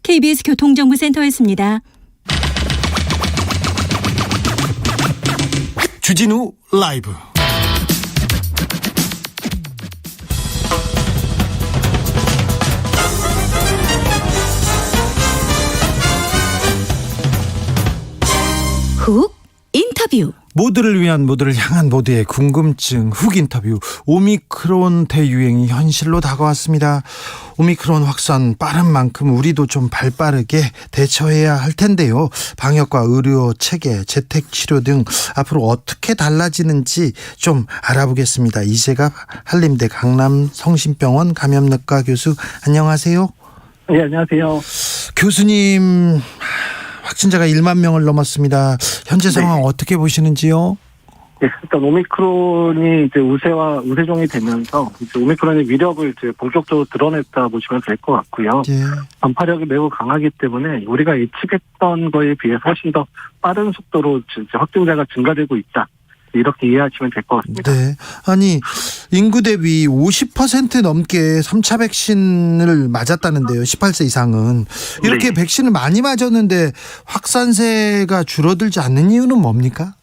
KBS 교통정보센터였습니다. 주진우 라이브. 훅 인터뷰. 모두를 위한, 모두를 향한 모두의 궁금증 훅 인터뷰. 오미크론 대유행이 현실로 다가왔습니다. 오미크론 확산 빠른 만큼 우리도 좀 발빠르게 대처해야 할 텐데요. 방역과 의료 체계, 재택 치료 등 앞으로 어떻게 달라지는지 좀 알아보겠습니다. 이재갑 한림대 강남성심병원 감염내과 교수, 안녕하세요. 네, 안녕하세요. 교수님, 확진자가 1만 명을 넘었습니다. 현재 상황 어떻게 보시는지요? 네, 일단 오미크론이 이제 우세종이 되면서 이제 오미크론의 위력을 이제 본격적으로 드러냈다 보시면 될 것 같고요. 예. 전파력이 매우 강하기 때문에 우리가 예측했던 거에 비해서 훨씬 더 빠른 속도로 이제 확진자가 증가되고 있다. 이렇게 이해하시면 될 것 같습니다. 네. 아니, 인구 대비 50% 넘게 3차 백신을 맞았다는데요. 18세 이상은. 이렇게 네. 백신을 많이 맞았는데 확산세가 줄어들지 않는 이유는 뭡니까?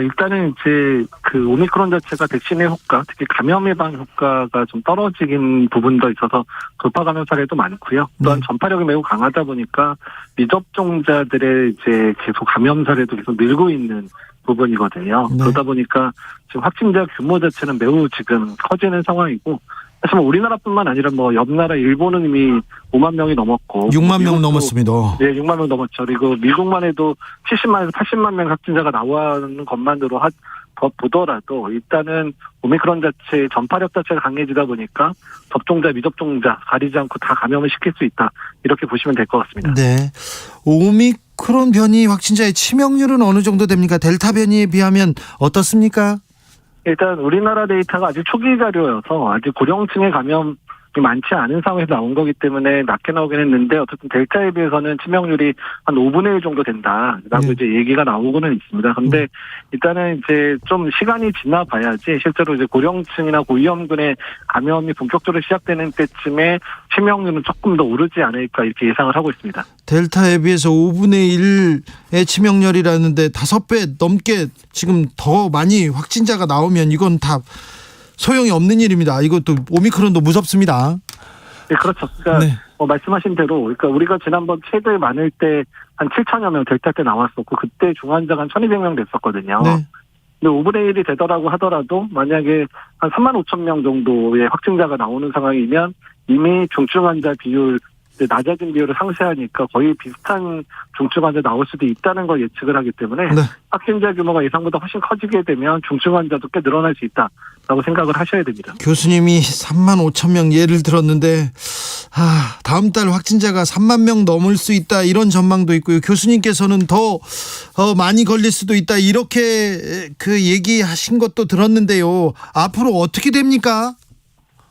일단은 이제 그 오미크론 자체가 백신의 효과, 특히 감염 예방 효과가 좀 떨어지긴 부분도 있어서 돌파 감염 사례도 많고요. 또한 전파력이 매우 강하다 보니까 미접종자들의 이제 계속 감염 사례도 계속 늘고 있는 부분이거든요. 네. 그러다 보니까 지금 확진자 규모 자체는 매우 지금 커지는 상황이고, 사실 우리나라뿐만 아니라 옆 나라 일본은 이미 5만 명이 넘었고 6만 명 미국도, 넘었습니다. 네, 6만 명 넘었죠. 그리고 미국만 해도 70만에서 80만 명 확진자가 나오는 것만으로 보더라도 일단은 오미크론 자체의 전파력 자체가 강해지다 보니까 접종자, 미접종자 가리지 않고 다 감염을 시킬 수 있다. 이렇게 보시면 될 것 같습니다. 네. 오미크론 변이 확진자의 치명률은 어느 정도 됩니까? 델타 변이에 비하면 어떻습니까? 일단 우리나라 데이터가 아직 초기 자료여서 아직 고령층의 감염이 많지 않은 상황에서 나온 거기 때문에 낮게 나오긴 했는데, 어쨌든 델타에 비해서는 치명률이 한 5분의 1 정도 된다라고 이제 얘기가 나오고는 있습니다. 근데 일단은 이제 좀 시간이 지나 봐야지 실제로 이제 고령층이나 고위험군의 감염이 본격적으로 시작되는 때쯤에 치명률은 조금 더 오르지 않을까 이렇게 예상을 하고 있습니다. 델타에 비해서 5분의 1의 치명률이라는데 5배 넘게 지금 더 많이 확진자가 나오면 이건 다 소용이 없는 일입니다. 이것도 오미크론도 무섭습니다. 네, 그렇죠. 그러니까 네. 말씀하신 대로, 그러니까 우리가 지난번 최대 많을 때 한 7천여 명 델타 때 나왔었고, 그때 중환자가 한 1,200명 됐었거든요. 네. 근데 5분의 1이 되더라고 하더라도 만약에 한 3만 5천 명 정도의 확진자가 나오는 상황이면 이미 중증 환자 비율, 낮아진 비율을 상쇄하니까 거의 비슷한 중증 환자 나올 수도 있다는 걸 예측을 하기 때문에 네. 확진자 규모가 예상보다 훨씬 커지게 되면 중증 환자도 꽤 늘어날 수 있다라고 생각을 하셔야 됩니다. 교수님이 3만 5천 명 예를 들었는데 다음 달 확진자가 3만 명 넘을 수 있다, 이런 전망도 있고요. 교수님께서는 더 많이 걸릴 수도 있다, 이렇게 그 얘기하신 것도 들었는데요. 앞으로 어떻게 됩니까?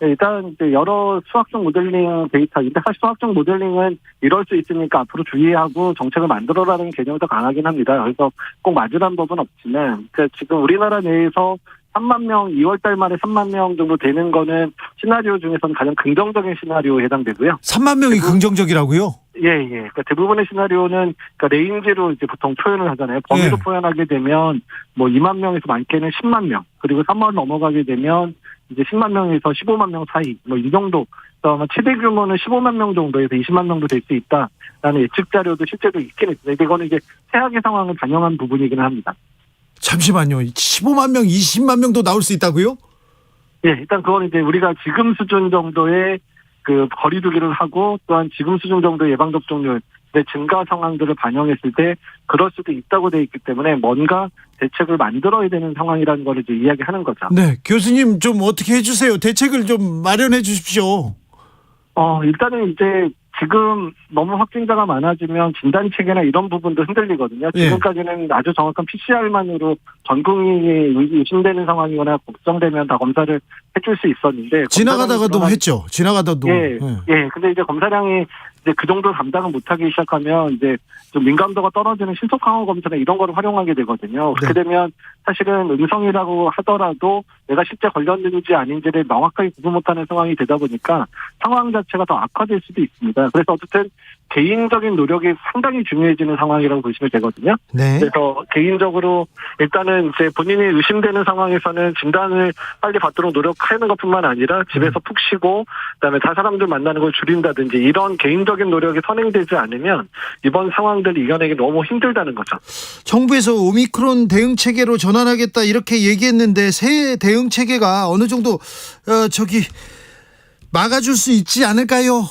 네, 일단 이제 여러 수학적 모델링 데이터인데, 사실 수학적 모델링은 이럴 수 있으니까 앞으로 주의하고 정책을 만들어라는 개념이 더 강하긴 합니다. 그래서 꼭 맞으라는 법은 없지만, 그러니까 지금 우리나라 내에서 3만 명, 2월 달 말에 3만 명 정도 되는 거는 시나리오 중에서는 가장 긍정적인 시나리오에 해당되고요. 3만 명이 긍정적이라고요? 예. 그러니까 대부분의 시나리오는 그러니까 레인지로 이제 보통 표현을 하잖아요. 범위로 예. 표현하게 되면 2만 명에서 많게는 10만 명, 그리고 3만 넘어가게 되면 이제 10만 명에서 15만 명 사이, 이 정도. 아마 최대 규모는 15만 명 정도에서 20만 명도 될 수 있다라는 예측 자료도 실제로 있긴 했어요. 이거는 이제 최악의 상황을 반영한 부분이긴 합니다. 잠시만요. 15만 명, 20만 명도 나올 수 있다고요? 예, 일단 그건 이제 우리가 지금 수준 정도의 그 거리두기를 하고, 또한 지금 수준 정도의 예방접종률 증가 상황들을 반영했을 때 그럴 수도 있다고 돼 있기 때문에 뭔가 대책을 만들어야 되는 상황이라는 걸 이제 이야기하는 거죠. 네, 교수님 좀 어떻게 해주세요. 대책을 좀 마련해 주십시오. 일단은 이제 지금 너무 확진자가 많아지면 진단 체계나 이런 부분도 흔들리거든요. 예. 지금까지는 아주 정확한 PCR만으로 전 국민이 의심되는 상황이거나 걱정되면 다 검사를 해줄 수 있었는데, 지나가다가도 했죠. 지나가다도. 예. 근데 이제 검사량이 이제 그 정도 감당을 못하기 시작하면 이제 좀 민감도가 떨어지는 신속 항원 검사나 이런 거를 활용하게 되거든요. 그렇게 되면 사실은 음성이라고 하더라도 내가 실제 걸렸는지 아닌지를 명확하게 구분 못하는 상황이 되다 보니까 상황 자체가 더 악화될 수도 있습니다. 그래서 어쨌든 개인적인 노력이 상당히 중요해지는 상황이라고 보시면 되거든요. 네. 그래서 개인적으로 일단은 이제 본인이 의심되는 상황에서는 진단을 빨리 받도록 노력하는 것뿐만 아니라 집에서 푹 쉬고 그다음에 다 사람들 만나는 걸 줄인다든지 이런 개인적인 노력이 선행되지 않으면 이번 상황들을 이겨내기 너무 힘들다는 거죠. 정부에서 오미크론 대응 체계로 전환하겠다 이렇게 얘기했는데 새 대응 체계가 어느 정도 막아줄 수 있지 않을까요?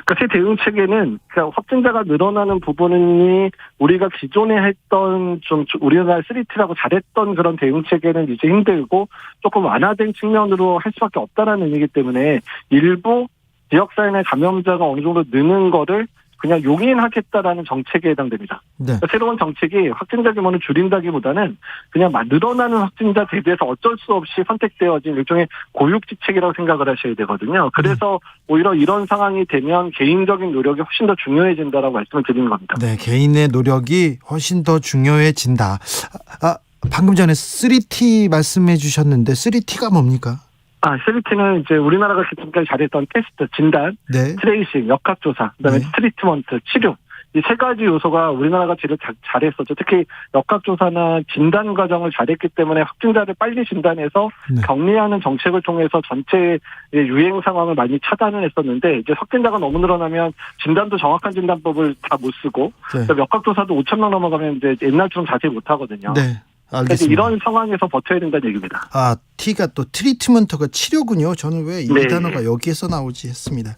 그러니까 새 대응 체계는 그러니까 확진자가 늘어나는 부분이 우리가 기존에 했던 좀 우리나라 3T라고 잘했던 그런 대응 체계는 이제 힘들고 조금 완화된 측면으로 할 수밖에 없다라는 의미이기 때문에 일부 지역사회 내 감염자가 어느 정도 느는 거를 그냥 용인하겠다라는 정책에 해당됩니다. 네. 그러니까 새로운 정책이 확진자 규모를 줄인다기보다는 그냥 늘어나는 확진자 대비해서 어쩔 수 없이 선택되어진 일종의 고육지책이라고 생각을 하셔야 되거든요. 그래서 오히려 이런 상황이 되면 개인적인 노력이 훨씬 더 중요해진다라고 말씀을 드리는 겁니다. 네, 개인의 노력이 훨씬 더 중요해진다. 방금 전에 3T 말씀해 주셨는데 3T가 뭡니까? 3T는 이제 우리나라가 지금까지 잘했던 테스트, 진단, 네. 트레이싱, 역학조사, 그다음에 네. 트리트먼트, 치료. 이 세 가지 요소가 우리나라가 제일 잘했었죠. 특히 역학조사나 진단 과정을 잘했기 때문에 확진자를 빨리 진단해서 네. 격리하는 정책을 통해서 전체 유행 상황을 많이 차단을 했었는데 이제 확진자가 너무 늘어나면 진단도 정확한 진단법을 다 못 쓰고 네. 역학조사도 5,000명 넘어가면 이제 옛날처럼 자세히 못 하거든요. 네. 그래서 알겠습니다. 이런 상황에서 버텨야 된다는 얘기입니다. T가 또 트리트먼트가 치료군요. 저는 왜 이 네. 단어가 여기에서 나오지 했습니다.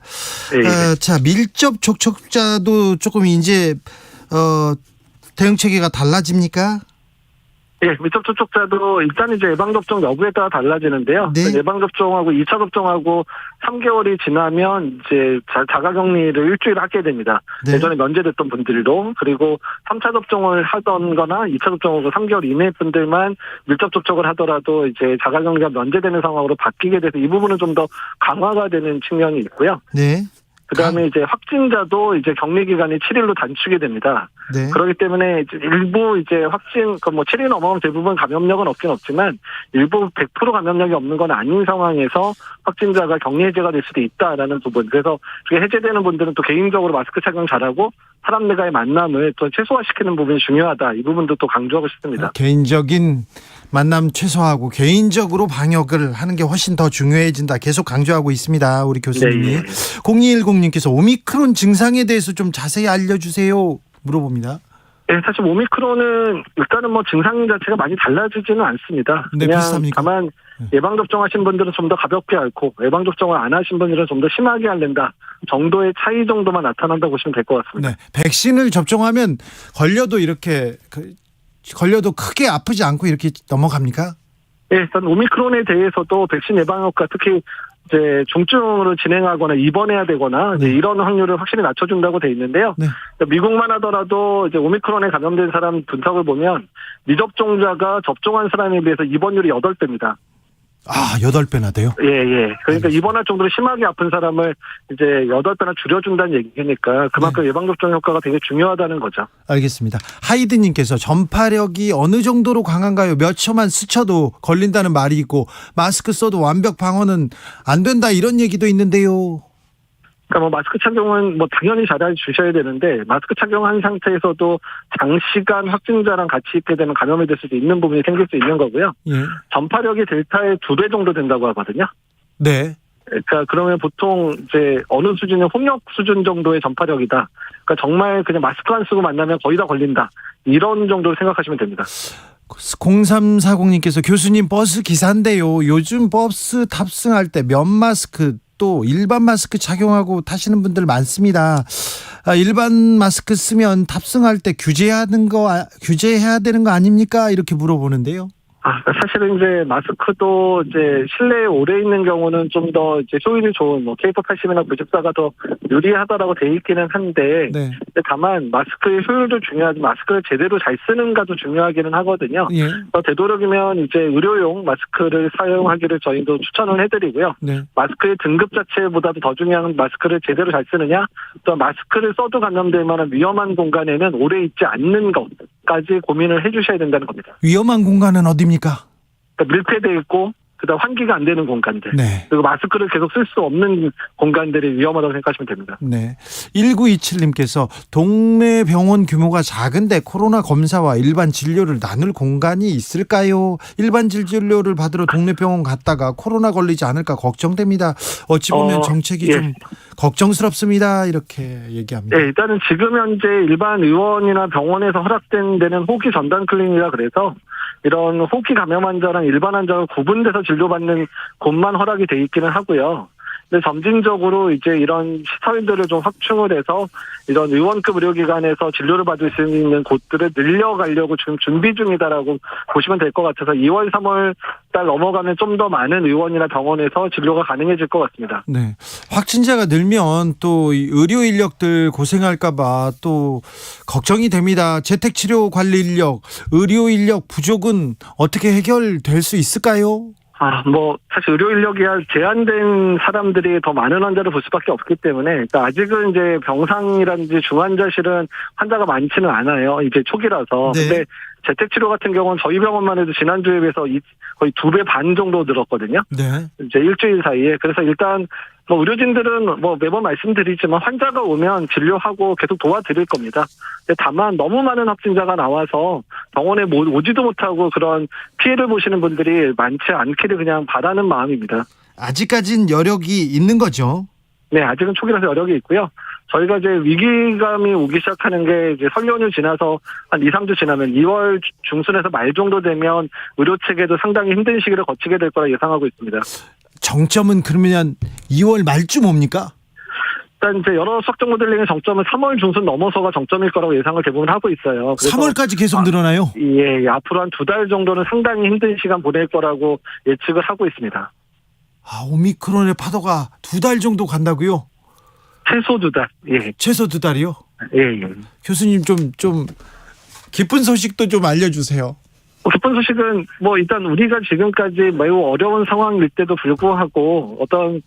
네. 자, 밀접 접촉자도 조금 이제 대응 체계가 달라집니까? 예, 밀접 접촉자도 일단 이제 예방접종 여부에 따라 달라지는데요. 네. 예방접종하고 2차 접종하고 3개월이 지나면 이제 자가격리를 일주일 하게 됩니다. 네. 예전에 면제됐던 분들도 그리고 3차 접종을 하던 거나 2차 접종하고 3개월 이내 분들만 밀접 접촉을 하더라도 이제 자가격리가 면제되는 상황으로 바뀌게 돼서 이 부분은 좀 더 강화가 되는 측면이 있고요. 네. 그다음에 이제 확진자도 이제 격리 기간이 7일로 단축이 됩니다. 네. 그렇기 때문에 이제 일부 이제 확진, 7일 넘어가면 대부분 감염력은 없긴 없지만 일부 100% 감염력이 없는 건 아닌 상황에서 확진자가 격리 해제가 될 수도 있다라는 부분. 그래서 그게 해제되는 분들은 또 개인적으로 마스크 착용 잘하고 사람들과의 만남을 또 최소화시키는 부분이 중요하다. 이 부분도 또 강조하고 싶습니다. 개인적인 만남 최소화하고 개인적으로 방역을 하는 게 훨씬 더 중요해진다. 계속 강조하고 있습니다. 우리 교수님이. 네. 0210님께서 오미크론 증상에 대해서 좀 자세히 알려주세요. 물어봅니다. 네, 사실 오미크론은 일단은 증상 자체가 많이 달라지지는 않습니다. 네, 그냥 비슷합니까? 다만 예방접종하신 분들은 좀 더 가볍게 앓고 예방접종을 안 하신 분들은 좀 더 심하게 앓는다 정도의 차이 정도만 나타난다고 보시면 될 것 같습니다. 네, 백신을 접종하면 걸려도 걸려도 크게 아프지 않고 이렇게 넘어갑니까? 네, 일단 오미크론에 대해서도 백신 예방 효과 특히 이제 중증으로 진행하거나 입원해야 되거나 이제 이런 확률을 확실히 낮춰준다고 돼 있는데요. 네. 미국만 하더라도 이제 오미크론에 감염된 사람 분석을 보면 미접종자가 접종한 사람에 비해서 입원율이 8배입니다. 8배나 돼요? 예. 그러니까 입원할 정도로 심하게 아픈 사람을 이제 8배나 줄여준다는 얘기니까 그만큼 예방접종 효과가 되게 중요하다는 거죠. 알겠습니다. 하이드님께서 전파력이 어느 정도로 강한가요? 몇 초만 스쳐도 걸린다는 말이 있고 마스크 써도 완벽 방어는 안 된다 이런 얘기도 있는데요. 그러니까 마스크 착용은 당연히 잘해 주셔야 되는데 마스크 착용한 상태에서도 장시간 확진자랑 같이 있게 되면 감염이 될 수도 있는 부분이 생길 수 있는 거고요. 예. 전파력이 델타의 2배 정도 된다고 하거든요. 네. 그러니까 그러면 보통 이제 어느 수준의 홍역 수준 정도의 전파력이다. 그러니까 정말 그냥 마스크 안 쓰고 만나면 거의 다 걸린다. 이런 정도로 생각하시면 됩니다. 0340님께서 교수님 버스 기사인데요. 요즘 버스 탑승할 때 면 마스크 또 일반 마스크 착용하고 타시는 분들 많습니다. 일반 마스크 쓰면 탑승할 때 규제해야 되는 거 아닙니까? 이렇게 물어보는데요. 사실은 이제 마스크도 이제 실내에 오래 있는 경우는 좀 더 이제 효율이 좋은 K80이나 94가 더 유리하다라고 돼 있기는 한데, 네. 다만 마스크의 효율도 중요하지 마스크를 제대로 잘 쓰는가도 중요하기는 하거든요. 예. 되도록이면 이제 의료용 마스크를 사용하기를 저희도 추천을 해드리고요. 네. 마스크의 등급 자체보다도 더 중요한 마스크를 제대로 잘 쓰느냐, 또 마스크를 써도 감염될 만한 위험한 공간에는 오래 있지 않는 것까지 고민을 해주셔야 된다는 겁니다. 위험한 공간은 어디입니까? 그러니까 밀폐되어 있고, 그다음 환기가 안 되는 공간들. 네. 그리고 마스크를 계속 쓸 수 없는 공간들이 위험하다고 생각하시면 됩니다. 네. 1927님께서 동네 병원 규모가 작은데 코로나 검사와 일반 진료를 나눌 공간이 있을까요? 일반 진료를 받으러 동네 병원 갔다가 코로나 걸리지 않을까 걱정됩니다. 어찌 보면 정책이 예. 좀 걱정스럽습니다. 이렇게 얘기합니다. 네, 일단은 지금 현재 일반 의원이나 병원에서 허락된 데는 호기 전담 클리닉이라 그래서 이런 호기 감염 환자랑 일반 환자가 구분돼서 진료받는 곳만 허락이 돼 있기는 하고요. 근데 점진적으로 이제 이런 시설들을 좀 확충을 해서 이런 의원급 의료기관에서 진료를 받을 수 있는 곳들을 늘려가려고 지금 준비 중이다라고 보시면 될 것 같아서 2월, 3월 달 넘어가면 좀 더 많은 의원이나 병원에서 진료가 가능해질 것 같습니다. 네. 확진자가 늘면 또 의료 인력들 고생할까봐 또 걱정이 됩니다. 재택치료 관리 인력, 의료 인력 부족은 어떻게 해결될 수 있을까요? 사실 의료 인력이 제한된 사람들이 더 많은 환자를 볼 수밖에 없기 때문에, 그러니까 아직은 이제 병상이라든지 중환자실은 환자가 많지는 않아요. 이제 초기라서. 네. 근데 재택치료 같은 경우는 저희 병원만 해도 지난주에 비해서 거의 2배 반 정도 늘었거든요. 네. 이제 일주일 사이에. 그래서 일단 의료진들은 매번 말씀드리지만 환자가 오면 진료하고 계속 도와드릴 겁니다. 근데 다만 너무 많은 확진자가 나와서 병원에 오지도 못하고 그런 피해를 보시는 분들이 많지 않기를 그냥 바라는 마음입니다. 아직까진 여력이 있는 거죠? 네, 아직은 초기라서 여력이 있고요. 저희가 이제 위기감이 오기 시작하는 게 이제 설 연휴 지나서 한 2, 3주 지나면 2월 중순에서 말 정도 되면 의료 체계도 상당히 힘든 시기를 거치게 될 거라 예상하고 있습니다. 정점은 그러면 2월 말쯤 옵니까? 일단 이제 여러 수학적 모델링의 정점은 3월 중순 넘어서가 정점일 거라고 예상을 대부분 하고 있어요. 그래서 3월까지 계속 늘어나요? 예, 앞으로 한 2달 정도는 상당히 힘든 시간 보낼 거라고 예측을 하고 있습니다. 오미크론의 파도가 2달 정도 간다고요? 최소 2달. 예. 최소 2달이요? 예. 교수님 좀 기쁜 소식도 좀 알려주세요. 기쁜 소식은 일단 우리가 지금까지 매우 어려운 상황일 때도 불구하고 어떤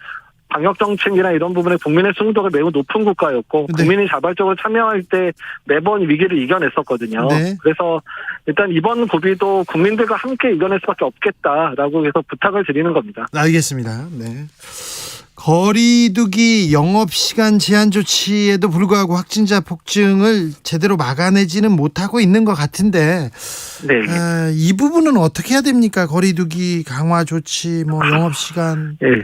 방역 정책이나 이런 부분에 국민의 승도가 매우 높은 국가였고, 네. 국민이 자발적으로 참여할 때 매번 위기를 이겨냈었거든요. 네. 그래서 일단 이번 고비도 국민들과 함께 이겨낼 수밖에 없겠다라고 해서 부탁을 드리는 겁니다. 알겠습니다. 네. 거리두기 영업시간 제한 조치에도 불구하고 확진자 폭증을 제대로 막아내지는 못하고 있는 것 같은데, 네. 이 부분은 어떻게 해야 됩니까? 거리두기 강화 조치, 영업시간. 예.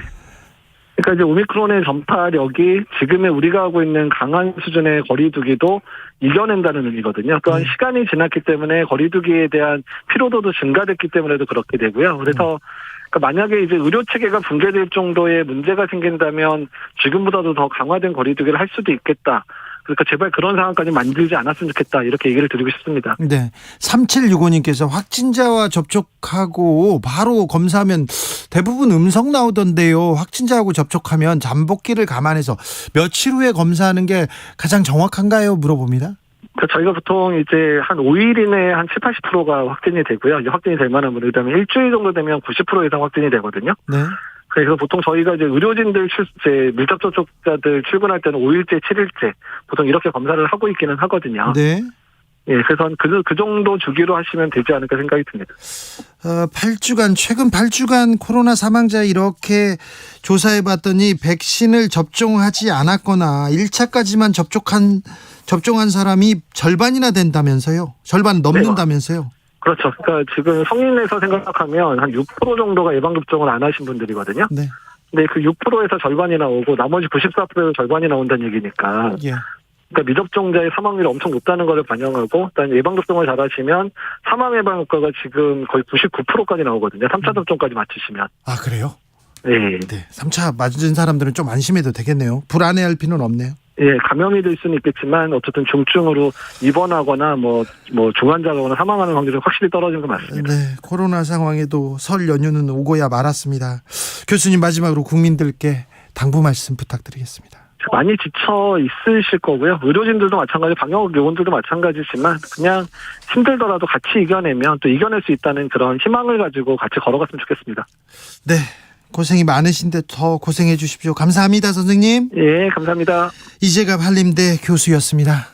그러니까 이제 오미크론의 전파력이 지금의 우리가 하고 있는 강한 수준의 거리두기도 이겨낸다는 의미거든요. 또한 시간이 지났기 때문에 거리두기에 대한 피로도도 증가됐기 때문에도 그렇게 되고요. 그래서 만약에 이제 의료 체계가 붕괴될 정도의 문제가 생긴다면 지금보다도 더 강화된 거리두기를 할 수도 있겠다. 그러니까 제발 그런 상황까지 만들지 않았으면 좋겠다. 이렇게 얘기를 드리고 싶습니다. 네. 3765님께서 확진자와 접촉하고 바로 검사하면 대부분 음성 나오던데요. 확진자하고 접촉하면 잠복기를 감안해서 며칠 후에 검사하는 게 가장 정확한가요? 물어봅니다. 저희가 보통 이제 한 5일 이내에 한 7, 80%가 확진이 되고요. 이제 확진이 될 만한 분들, 그다음에 일주일 정도 되면 90% 이상 확진이 되거든요. 네. 그래서 보통 저희가 이제 의료진들 밀접 접촉자들 출근할 때는 5일째, 7일째 보통 이렇게 검사를 하고 있기는 하거든요. 네. 예, 그래서 그 정도 주기로 하시면 되지 않을까 생각이 듭니다. 8주간, 최근 8주간 코로나 사망자 이렇게 조사해봤더니 백신을 접종하지 않았거나 1차까지만 접종한 사람이 절반이나 된다면서요? 절반 넘는다면서요? 그렇죠. 그러니까 지금 성인에서 생각하면 한 6% 정도가 예방접종을 안 하신 분들이거든요. 네. 근데 그 6%에서 절반이 나오고 나머지 94%에서 절반이 나온다는 얘기니까. 예. 그러니까 미접종자의 사망률이 엄청 높다는 것을 반영하고, 일단 예방접종을 잘하시면 사망 예방 효과가 지금 거의 99%까지 나오거든요. 3차 접종까지 마치시면. 아, 그래요? 네. 네. 3차 맞은 사람들은 좀 안심해도 되겠네요. 불안해할 필요는 없네요. 감염이 될 수는 있겠지만 어쨌든 중증으로 입원하거나 뭐 중환자거나 사망하는 확률이 확실히 떨어지는 건 맞습니다. 네, 코로나 상황에도 설 연휴는 오고야 말았습니다. 교수님 마지막으로 국민들께 당부 말씀 부탁드리겠습니다. 많이 지쳐 있으실 거고요. 의료진들도 마찬가지, 방역 요원들도 마찬가지지만 그냥 힘들더라도 같이 이겨내면 또 이겨낼 수 있다는 그런 희망을 가지고 같이 걸어갔으면 좋겠습니다. 네, 고생이 많으신데 더 고생해 주십시오. 감사합니다, 선생님. 예, 감사합니다. 이재갑 한림대 교수였습니다.